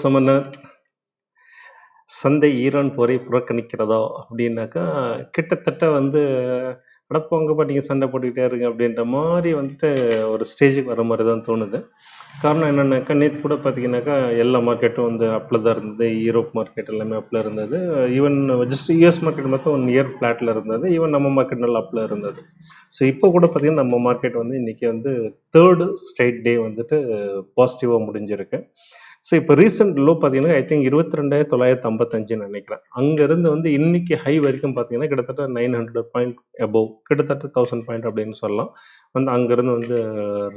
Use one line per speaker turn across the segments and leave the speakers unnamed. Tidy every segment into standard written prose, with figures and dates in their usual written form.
சமன்னர் சந்தை ஈரான் போரை புறக்கணிக்கிறதா அப்படின்னாக்கா கிட்டத்தட்ட வந்து அடப்போங்க நீங்கள் சண்டை போட்டுக்கிட்டே இருங்க அப்படின்ற மாதிரி வந்துட்டு ஒரு ஸ்டேஜுக்கு வர மாதிரி தான் தோணுது. காரணம் என்னென்னாக்கா நேற்று கூட பார்த்தீங்கன்னாக்கா எல்லா மார்க்கெட்டும் வந்து அப்பில் தான் இருந்தது. யூரோப் மார்க்கெட் எல்லாமே அப்பில் இருந்தது. ஈவன் ஜஸ்ட் யூஎஸ் மார்க்கெட் மட்டும் 1 இயர் ஃப்ளாட்டில் இருந்தது. ஈவன் நம்ம மார்க்கெட் நல்லா அப்பில் இருந்தது. ஸோ இப்போ கூட பார்த்தீங்கன்னா நம்ம மார்க்கெட் வந்து இன்றைக்கி வந்து 3rd ஸ்ட்ரைட் டே வந்துட்டு பாசிட்டிவாக முடிஞ்சிருக்கு. ஸோ இப்போ ரீசெண்ட் லோ பார்த்தீங்கன்னா ஐ திங்க் 22,955 நினைக்கிறேன். அங்கேருந்து வந்து இன்னைக்கு ஹை வரைக்கும் பார்த்தீங்கன்னா கிட்டத்தட்ட 900 பாயிண்ட் அபோவ், கிட்டத்தட்ட 1000 பாயிண்ட் அப்படின்னு சொல்லலாம். வந்து அங்கேருந்து வந்து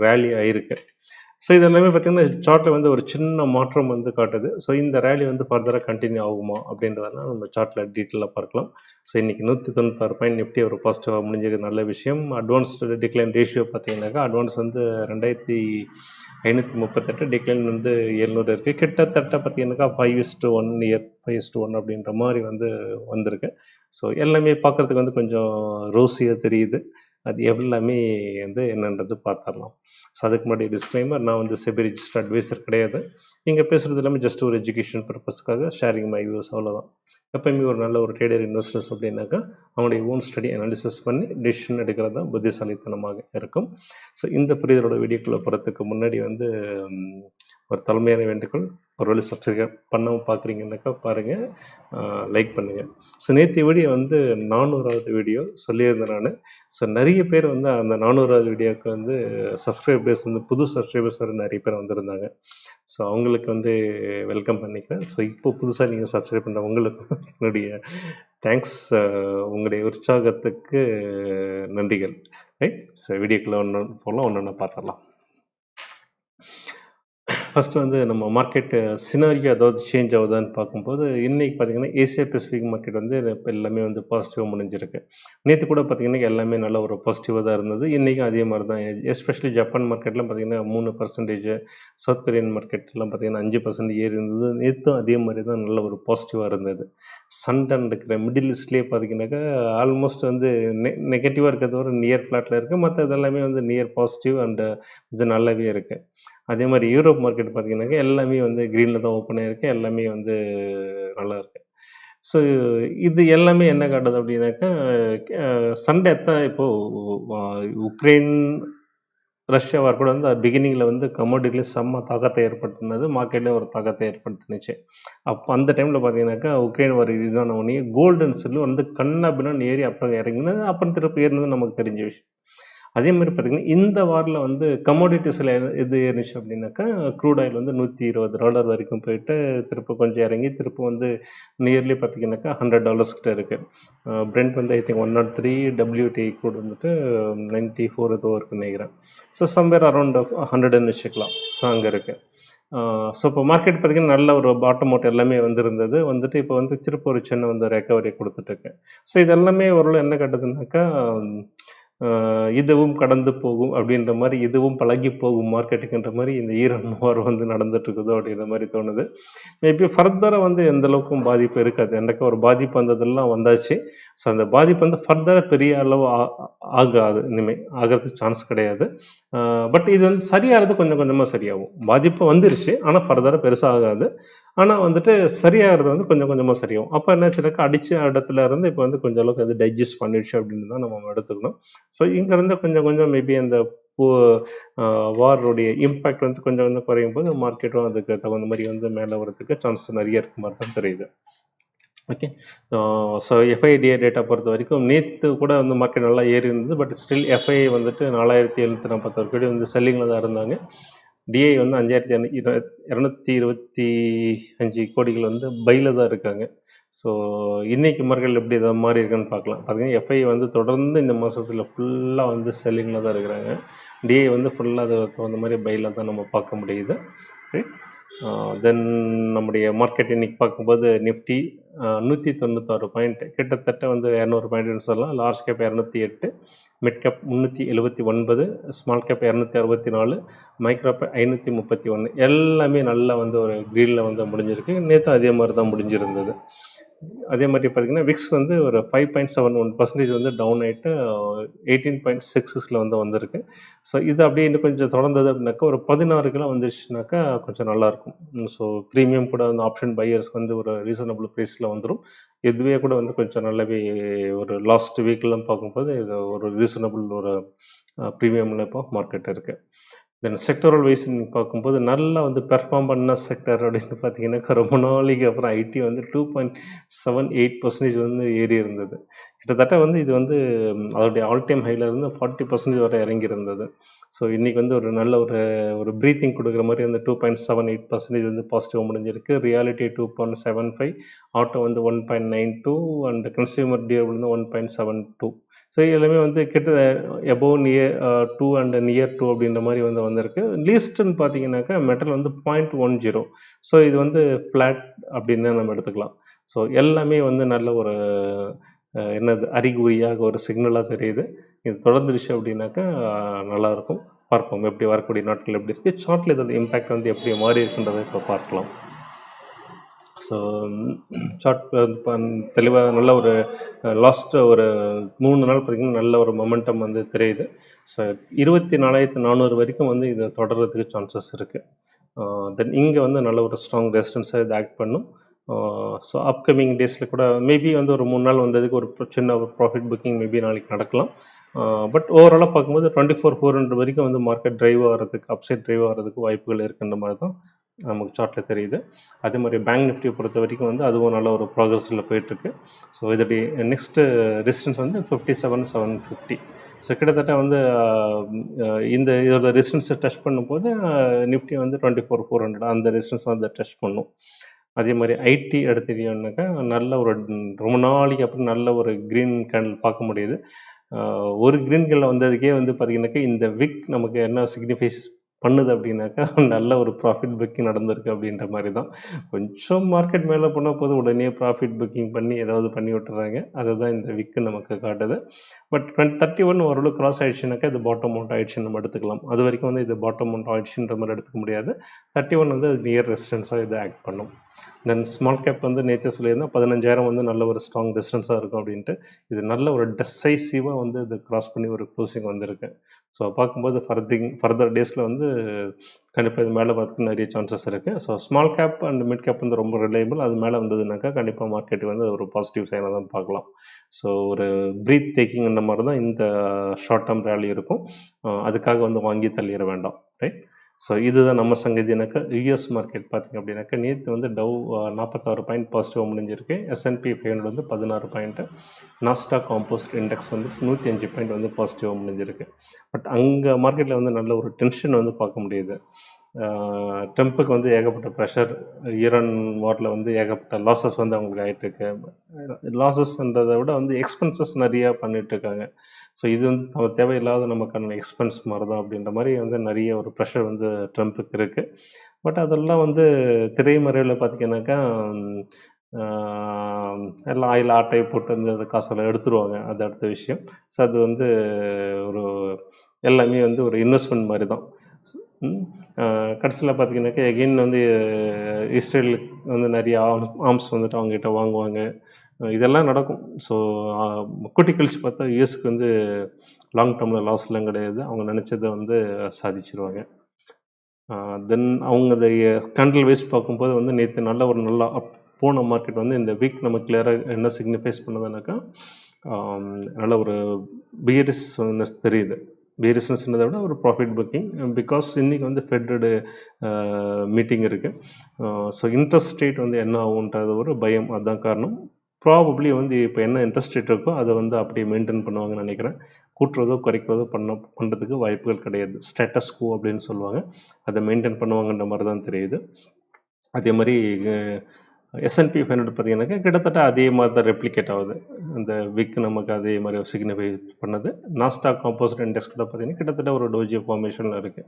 ரேலி ஆயிருக்கு. ஸோ இது எல்லாமே பார்த்தீங்கன்னா சார்ட்டில் வந்து ஒரு சின்ன மாற்றம் வந்து காட்டுது. ஸோ இந்த ரேலி வந்து ஃபர்தராக கண்டினியூ ஆகுமா அப்படின்றதெல்லாம் நம்ம சார்ட்டில் டீட்டெயிலாக பார்க்கலாம். ஸோ இன்றைக்கி 196 பாயிண்ட் நிஃப்டி ஒரு பாசிட்டிவாக முடிஞ்சது, நல்ல விஷயம். அட்வான்ஸ்டு டிக்ளைன் ரேஷியோ பார்த்தீங்கன்னாக்கா அட்வான்ஸ் வந்து 2538, டிக்ளைன் வந்து 700 இருக்குது. கிட்டத்தட்ட பார்த்தீங்கன்னாக்கா 5:1 இயர் 5:1 அப்படின்ற மாதிரி வந்து வந்திருக்கு. ஸோ எல்லாமே பார்க்குறதுக்கு வந்து கொஞ்சம் ரோஸியாக தெரியுது. அது எல்லாமே வந்து என்னன்றது பார்த்துடலாம். ஸோ அதுக்கு முன்னாடி டிஸ்க்ளைமர், நான் வந்து செபி ரிஜிஸ்டர் அட்வைசர் கிடையாது. இங்கே பேசுகிறது எல்லாமே ஜஸ்ட் ஒரு எஜுகேஷன் பர்பஸ்க்காக ஷேரிங் மை வியூஸ், அவ்வளோதான். எப்போயுமே ஒரு நல்ல ஒரு ட்ரேடர் இன்வெஸ்டர்ஸ் அப்படின்னாக்கா அவனுடைய ஓன் ஸ்டடி அனாலிசிஸ் பண்ணி டெசிஷன் எடுக்கிறது தான் புத்திசாலித்தனமாக இருக்கும். ஸோ இந்த புரிதலோட வீடியோக்குள்ளே போகிறதுக்கு முன்னாடி வந்து ஒரு தலைமையான வேண்டுகோள், ஒரு வேளை சப்ஸ்கிரைப் பண்ணாமல் பார்க்குறீங்கன்னாக்கா பாருங்கள், லைக் பண்ணுங்கள். ஸோ நேற்று வீடியோ வந்து 400வது வீடியோ சொல்லியிருந்தேன் நான். ஸோ நிறைய பேர் வந்து அந்த 400வது வீடியோவுக்கு வந்து சப்ஸ்கிரைபர்ஸ் வந்து புது சப்ஸ்கிரைபர்ஸ் வர நிறைய பேர் வந்திருந்தாங்க. ஸோ அவங்களுக்கு வந்து வெல்கம் பண்ணிக்கிறேன். ஸோ இப்போ புதுசாக நீங்கள் சப்ஸ்கிரைப் பண்ணுற உங்களுக்கு என்னுடைய தேங்க்ஸ். உங்களுடைய உற்சாகத்துக்கு நன்றிகள். ரைட். ஸோ வீடியோக்குள்ளே ஒன்று போகலாம், ஒன்று ஒன்று பார்த்துடலாம். ஃபஸ்ட்டு வந்து நம்ம மார்க்கெட்டு சினாரியோ ஏதாவது சேஞ்ச் ஆகுதான்னு பார்க்கும்போது இன்றைக்கி பார்த்திங்கன்னா ஏசியா பசிபிக் மார்க்கெட் வந்து இப்போ எல்லாமே வந்து பாசிட்டிவாக முடிஞ்சிருக்கு. நேற்று கூட பார்த்திங்கன்னா எல்லாமே நல்ல ஒரு பாசிட்டிவாக தான் இருந்தது. இன்றைக்கும் அதே மாதிரி தான். எஸ்பெஷலி ஜப்பான் மார்க்கெட்லாம் பார்த்திங்கன்னா 3%, சவுத் கொரியன் மார்க்கெட்லாம் பார்த்திங்கன்னா 5% ஏறி இருந்தது. நேற்றும் அதே மாதிரி தான் நல்ல ஒரு பாசிட்டிவாக இருந்தது. சண்டன் இருக்கிற மிடில் ஈஸ்ட்லேயே பார்த்திங்கனாக்கா ஆல்மோஸ்ட் வந்து நெகட்டிவாக இருக்கிறத ஒரு நியர் ஃப்ளாட்டில் இருக்குது. மற்ற இதெல்லாமே வந்து நியர் பாசிட்டிவ் அண்டு கொஞ்சம் நல்லாவே இருக்குது. அதே மாதிரி யூரோப் மார்க்கெட் பார்த்திங்கனாக்கா எல்லாமே வந்து க்ரீனில் தான் ஓப்பன் ஆகிருக்கு. எல்லாமே வந்து நல்லா இருக்குது. ஸோ இது எல்லாமே என்ன காட்டுது அப்படின்னாக்கா சண்டே தான் இப்போது உக்ரைன் ரஷ்யா வார் கூட வந்து பிகினிங்கில் வந்து கமோடிட்டியில் செம்ம தாக்கத்தை ஏற்படுத்தினது, மார்க்கெட்லேயும் ஒரு தாக்கத்தை ஏற்படுத்தினுச்சு. அப்போ அந்த டைமில் பார்த்தீங்கன்னாக்கா உக்ரைன் வார் இதுதான் ஒன்று கோல்டு அண்ட் சில்வர் வந்து கண்ணா பின்னான்னு ஏறி அப்புறம் இறங்கினது, அப்புறம் திருப்பி ஏறினது நமக்கு தெரிஞ்ச விஷயம். அதே மாதிரி பார்த்திங்கன்னா இந்த வாரில் வந்து கமோடிட்டிஸில் எது ஏறிச்சு அப்படின்னாக்கா க்ரூட் ஆயில் வந்து $120 வரைக்கும் போயிட்டு திரும்ப கொஞ்சம் இறங்கி திரும்ப வந்து நியர்லி பார்த்திங்கனாக்கா $100 கிட்ட இருக்குது. பிரெண்ட் வந்து ஐ திங்க் 103, WTI கூட வந்துட்டு 94 ஏதோ இருக்குன்னு நினைக்கிறேன். ஸோ சம்வேர் அரௌண்ட் 100ன்னு வச்சுக்கலாம். ஸோ அங்கே இருக்குது. ஸோ இப்போ மார்க்கெட் பார்த்திங்கன்னா நல்ல ஒரு பாட்டம் அவுட் எல்லாமே வந்துருந்தது. வந்துட்டு இப்போ வந்து திருப்ப ஒரு சின்ன வந்து ரெக்கவரி கொடுத்துட்ருக்கு. ஸோ இது எல்லாமே ஓரளவு என்ன கட்டுதுனாக்கா இதுவும் கடந்து போகும் அப்படின்ற மாதிரி, இதுவும் பழகி போகும் மார்க்கெட்டுக்குன்ற மாதிரி இந்த ஈரான் வார் வந்து நடந்துட்டுருக்குதோ அப்படின்ற மாதிரி தோணுது. மேபி ஃபர்தராக வந்து எந்த அளவுக்கும் பாதிப்பு இருக்காது. எனக்கு ஒரு பாதிப்பு வந்ததெல்லாம் வந்தாச்சு. ஸோ அந்த பாதிப்பு வந்து ஃபர்தராக பெரிய அளவு ஆகாது. இனிமேல் ஆகிறதுக்கு சான்ஸ் கிடையாது. பட் இது வந்து சரியாகிறது கொஞ்சம் கொஞ்சமாக சரியாகும். பாதிப்பு வந்துருச்சு, ஆனால் ஃபர்தராக பெருசாக ஆகாது. ஆனால் வந்துட்டு சரியாகிறது வந்து கொஞ்சம் கொஞ்சமாக சரியாகும். அப்போ என்னாச்சுனாக்கா அடித்த இடத்துல இருந்து இப்போ வந்து கொஞ்சம் அளவுக்கு அது டைஜஸ்ட் பண்ணிடுச்சு அப்படின்னு தான் நம்ம எடுத்துக்கணும். ஸோ இங்கேருந்து கொஞ்சம் கொஞ்சம் மேபி அந்த வாரோடைய இம்பேக்ட் வந்து கொஞ்சம் கொஞ்சம் குறையும் போது மார்க்கெட்டும் அதுக்கு தகுந்த மாதிரி வந்து மேலே வரதுக்கு சான்ஸ் நிறைய இருக்க மாதிரி தான் தெரியுது. ஓகே. ஸோ எஃப்ஐடிஏ டேட்டா பொறுத்த வரைக்கும் நேற்று கூட வந்து மார்க்கெட் நல்லா ஏறி இருந்தது. பட் ஸ்டில் எஃப்ஐ வந்துட்டு 4741 கோடி வந்து செல்லிங்கில் தான் இருந்தாங்க. டிஐ வந்து 5225 கோடிகள் வந்து பையில் தான் இருக்காங்க. ஸோ இன்றைக்கி மார்க்கெட் எப்படி எதாவது மாறி இருக்குன்னு பார்க்கலாம். பார்த்தீங்கன்னா எஃப்ஐ வந்து தொடர்ந்து இந்த மாதத்தில் ஃபுல்லாக வந்து செல்லிங்கில் தான் இருக்கிறாங்க. டிஐ வந்து ஃபுல்லாக அது தகுந்த மாதிரி பையில் தான் நம்ம பார்க்க முடியுது. ரைட். தென் நம்முடைய மார்க்கெட் இன்றைக்கி பார்க்கும்போது நிஃப்டி 196 பாயிண்ட், கிட்டத்தட்ட வந்து 200 பாயிண்ட்னு சொல்லலாம். Large cap 208, mid cap 379, small cap 264, micro gap 531, எல்லாமே நல்லா வந்து ஒரு க்ரீனில் வந்து முடிஞ்சிருக்கு. நேற்று அதே மாதிரி தான் முடிஞ்சிருந்தது. அதே மாதிரி பார்த்தீங்கன்னா, விக்ஸ் வந்து ஒரு 5.71% வந்து டவுன் ஆயிட்டு 18.66ல வந்து வந்திருக்கு. ஸோ இது அப்படியே இன்னும் கொஞ்சம் தொடர்ந்தது அப்படின்னாக்கா, ஒரு 16க்கெல்லாம் வந்துருச்சுனாக்கா கொஞ்சம் நல்லாயிருக்கும். ஸோ ப்ரீமியம் கூட வந்து ஆப்ஷன் பையர்ஸ்க்கு வந்து ஒரு ரீசனபிள் ப்ரைஸில் வந்துரும். இதுவே கூட வந்து கொஞ்சம் நல்லாவே ஒரு லாஸ்ட் வீக்லாம் பார்க்கும்போது, இது ஒரு ரீசனபிள் ஒரு ப்ரீமியம்ல இப்போ மார்க்கெட் இருக்கு. தென் செக்டோரல் வைஸ் நீங்க பார்க்கும்போது, நல்லா வந்து பெர்ஃபார்ம் பண்ண செக்டார் அப்படின்னு பார்த்தீங்கன்னாக்கா, ரொம்ப நாளைக்கு அப்புறம் ஐடி வந்து 2.78% வந்து ஏறி இருந்தது. கிட்டத்தட்ட வந்து இது வந்து அதோடைய ஆல் டைம் ஹைல இருந்து 40% வரை இறங்கி இருந்தது. ஸோ இன்னைக்கு வந்து ஒரு நல்ல ஒரு ஒரு பிரீத்திங் குடுக்குற மாரி அந்த 2.78% வந்து பாசிட்டிவா முடிஞ்சிருக்கு. ரியாலிட்டி 2.75, ஆட்டோ வந்து 1.92 அண்ட் கன்சியூமர் டியூரபிள் வந்து 1.72. ஸோ எல்லாமே வந்து கிட்ட எபோவ் நியர் 2 அண்ட் நியர் 2 அப்படின்ற மாரி வந்து வந்திருக்கு. லீஸ்ட்டுன்னு பார்த்தீங்கன்னாக்கா, மெட்டல் வந்து 0.10. ஸோ இது வந்து ஃப்ளாட் அப்படின்னு தான் நம்ம எடுத்துக்கலாம். ஸோ எல்லாமே வந்து நல்ல ஒரு என்னது அறிகுறியாக ஒரு சிக்னலா தெரியுது. இது தொடர்ந்துருச்சு அப்படின்னாக்கா நல்லாயிருக்கும். பார்ப்போம் எப்படி வரக்கூடிய நாட்கள் எப்படி இருக்குது. சார்ட்ல இதோட இம்பேக்ட் வந்து எப்படி மாறி இருக்குன்றத இப்போ பார்க்கலாம். ஸோ சார்ட் தெளிவா நல்ல ஒரு லாஸ்ட் ஒரு 3 நாள் பார்த்தீங்கன்னா, நல்ல ஒரு மொமெண்டம் வந்து தெரியுது. ஸோ 24,400 வரைக்கும் வந்து இது தொடர்றதுக்கு சான்சஸ் இருக்கு. தென் இங்க வந்து நல்ல ஒரு ஸ்ட்ராங் ரெசிஸ்டன்ஸா இது ஆக்ட் பண்ணும். ஸோ அப்கமிங் டேஸ்ல கூட மேபி வந்து ஒரு 3 நாள் வந்ததுக்கு ஒரு சின்ன ஒரு ப்ராஃபிட் புக்கிங் மேபி நாளைக்கு நடக்கலாம். பட் ஓவராலா பார்க்கும்போது 24,400 வரைக்கும் வந்து மார்க்கெட் டிரைவ் ஆகுறதுக்கு, அப்சைட் டிரைவ் ஆகுறதுக்கு வாய்ப்புகள் இருக்குன்ற மாரி தான் நமக்கு சார்ட்ல தெரியுது. அதே மாரி பேங்க் நிஃப்டிய பொறுத்தவரைக்கும் வந்து அதுவும் நல்ல ஒரு ப்ராக்ரஸ்ல போயிட்டுருக்கு. ஸோ இதோடைய நெக்ஸ்ட்டு ரெசிஸ்டன்ஸ் வந்து 57,750. ஸோ கிட்டத்தட்ட வந்து இந்த இதோட ரெசிஸ்டன்ஸை டச் பண்ணும்போது நிஃப்டி வந்து 24,400 அந்த ரெசிஸ்டன்ஸ் வந்து டச் பண்ணும். அதே மாரி ஐடி எடுத்துக்கிட்டீங்கன்னாக்கா, நல்ல ஒரு ரொம்ப நாளைக்கு அப்புறம் நல்ல ஒரு கிரீன் கேண்டில் பார்க்க முடியுது. ஒரு கிரீன் கேண்டில் வந்ததுக்கே வந்து பார்த்தீங்கன்னாக்கா, இந்த விக் நமக்கு என்ன சிக்னிஃபைஸ் பண்ணுது அப்படின்னாக்கா, நல்ல ஒரு ப்ராஃபிட் புக்கிங் நடந்திருக்கு அப்படின்ற மாரி தான். கொஞ்சம் மார்க்கெட் மேலே போனா போதும், உடனே ப்ராஃபிட் புக்கிங் பண்ணி ஏதாவது பண்ணி விட்டுர்றாங்க. அதுதான் இந்த விக்கு நமக்கு காட்டுது. பட் 31 ஓரளவு கிராஸ் ஆயிடுச்சுனாக்கா, இது பாட்டம் அவுட் ஆயிடுச்சுன்னு நம்ம எடுத்துக்கலாம். அதுவரைக்கும் வந்து இது பாட்டம் அவுட் ஆயிடுச்சுன்ற மாரி எடுத்துக்க முடியாது. 31 வந்து நியர் ரெசிஸ்டன்ஸா இது ஆக்ட் பண்ணும். தென் ஸ்மால் கேப் வந்து நேத்தே சொல்லியிருந்தேன், 15,000 வந்து நல்ல ஒரு ஸ்ட்ராங் ரெசிஸ்டன்ஸா இருக்கும் அப்படின்ட்டு. இது நல்ல ஒரு டிசைசிவா வந்து இது கிராஸ் பண்ணி ஒரு க்ளோசிங் வந்திருக்கு. ஸோ பார்க்கும்போது ஃபர்தர் டேஸில் வந்து கண்டிப்பாக இது மேலே வரதுக்கு நிறைய சான்சஸ் இருக்குது. So small cap and mid cap வந்து ரொம்ப ரிலையபிள். அது மேலே வந்ததுனாக்கா கண்டிப்பாக மார்க்கெட் வந்து ஒரு பாசிட்டிவ் சைனாக தான் பார்க்கலாம். ஸோ ஒரு பிரீத் டேக்கிங்ன்ற மாதிரி தான் இந்த ஷார்ட் டேர்ம் ரேலி இருக்கும். அதுக்காக வந்து வாங்கி தள்ளிட வேண்டாம், ரைட்? ஸோ இதுதான் நம்ம சங்கதினாக்கா. யுஎஸ் மார்க்கெட் பார்த்திங்க அப்படின்னாக்கா, நேற்று வந்து டவ் 46 பாயிண்ட் பாசிட்டிவாக முடிஞ்சிருக்கு. S&P 500 வந்து 16 பாயிண்ட்டு. நாஸ்டாக் காம்போசிட் இண்டெக்ஸ் வந்து 105 பாயிண்ட் வந்து பாசிட்டிவாக முடிஞ்சிருக்கு. பட் அங்கே மார்க்கெட்டில் வந்து நல்ல ஒரு டென்ஷன் வந்து பார்க்க முடியுது. ட்ரம்ப்புக்கு வந்து ஏகப்பட்ட ப்ரெஷர், ஈரான் வாரில் வந்து ஏகப்பட்ட லாஸஸ் வந்து அவங்களுக்கு ஆகிட்டுருக்கு. லாஸஸ்ன்றதை விட வந்து எக்ஸ்பென்சஸ் நிறையா பண்ணிகிட்ருக்காங்க. ஸோ இது வந்து நம்ம தேவையில்லாத நமக்கான எக்ஸ்பென்ஸ் மாதிரி தான் அப்படின்ற மாதிரி வந்து நிறைய ஒரு ப்ரெஷர் வந்து ட்ரம்ப்புக்கு இருக்குது. பட் அதெல்லாம் வந்து திரைமறைவில் பார்த்திங்கனாக்கா, எல்லாம் ஆயில் ஆட்டையை போட்டு அந்த காசெல்லாம் எடுத்துருவாங்க. அது அடுத்த விஷயம். ஸோ அது வந்து ஒரு எல்லாமே வந்து ஒரு இன்வெஸ்ட்மெண்ட் மாதிரி தான். கடைசியில் பார்த்திங்கனாக்கா எகெயின் வந்து இஸ்ரேல் வந்து நிறைய ஆர்ம்ஸ் வந்துட்டு அவங்ககிட்ட வாங்குவாங்க. இதெல்லாம் நடக்கும். ஸோ கூட்டி கழிச்சு பார்த்தா யுஎஸ்க்கு வந்து லாங் டேர்மில் லாஸ்லாம் கிடையாது. அவங்க நினச்சதை வந்து சாதிச்சிருவாங்க. தென் அவங்க இந்த கேண்டில் வைஸ் பார்க்கும்போது வந்து நேற்று நல்ல போன மார்க்கெட் வந்து இந்த வீக் நம்ம கிளியராக என்ன சிக்னிஃபைஸ் பண்ணுதுனாக்கா, நல்ல ஒரு பியரிஷ்னஸ் தெரியுது. பியரிஷ்னஸ்ன்றதை விட ஒரு ப்ராஃபிட் புக்கிங். பிகாஸ் இன்றைக்கி வந்து ஃபெட்டோட மீட்டிங் இருக்குது. ஸோ இன்ட்ரெஸ்ட் ரேட் வந்து என்ன ஆகுன்றது ஒரு பயம், அதுதான் காரணம். ப்ராபப்ளி வந்து இப்போ என்ன இன்ட்ரெஸ்ட் ரேட் இருக்கோ அதை வந்து அப்படியே மெயின்டைன் பண்ணுவாங்கன்னு நினைக்கிறேன். கூட்டுறதோ குறைக்கிறதோ பண்ணுறதுக்கு வாய்ப்புகள் கிடையாது. ஸ்டேட்டஸ் கோ அப்படின்னு சொல்லுவாங்க. அதை மெயின்டைன் பண்ணுவாங்கன்ற மாதிரி தான் தெரியுது. அதே மாதிரி S&P 500 பார்த்தீங்கன்னாக்கா கிட்டத்தட்ட அதே மாதிரி தான் ரெப்ளிகேட் ஆகுது. அந்த விக் நமக்கு அதே மாதிரி சிக்னிஃபை பண்ணுது. நாஸ்டாக் காம்போசிட் இண்டெக்ஸ் கூட பார்த்தீங்கன்னா கிட்டத்தட்ட ஒரு டோஜி ஃபார்மேஷனில் இருக்குது.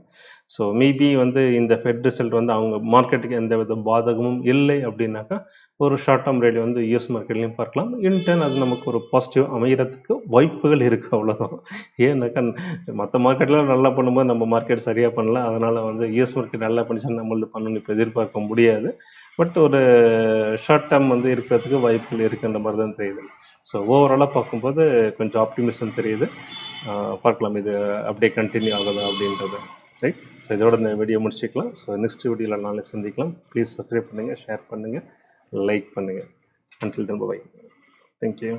ஸோ மேபி வந்து இந்த ஃபெட் ரிசல்ட் வந்து அவங்க மார்க்கெட்டுக்கு எந்த வித பாதகமும் இல்லை அப்படின்னாக்கா, ஒரு ஷார்ட் டேர்ம் ரேலி வந்து யூஎஸ் மார்க்கெட்லேயும் பார்க்கலாம். இன்டர்ன் அது நமக்கு ஒரு பாசிட்டிவ் அமைகிறதுக்கு வாய்ப்புகள் இருக்குது, அவ்வளோதான். ஏன்னாக்கா மற்ற மார்க்கெட்லாம் நல்லா பண்ணும்போது நம்ம மார்க்கெட் சரியாக பண்ணல. அதனால் வந்து யூஎஸ் மார்க்கெட் நல்லா பண்ணிச்சுன்னா நம்மளது பண்ணணும்னு இப்போ எதிர்பார்க்க முடியாது. பட் ஒரு ஷார்ட் டேர்ம் வந்து இருக்கிறதுக்கு வாய்ப்புகள் இருக்குன்ற மாதிரி தான் தெரியுது. ஸோ ஓவராலாக பார்க்கும்போது கொஞ்சம் ஆப்டிமிசம் தெரியுது. பார்க்கலாம் இது அப்படியே கண்டினியூ ஆகுதா அப்படின்றது. ரைட். ஸோ இதோட இந்த வீடியோ முடிச்சுக்கலாம். ஸோ நெக்ஸ்ட் வீடியோவில் நாளை சந்திக்கலாம். ப்ளீஸ் சப்ஸ்கிரைப் பண்ணுங்கள், ஷேர் பண்ணுங்கள், லைக் பண்ணுங்கள். Until then bye. தேங்க்யூ.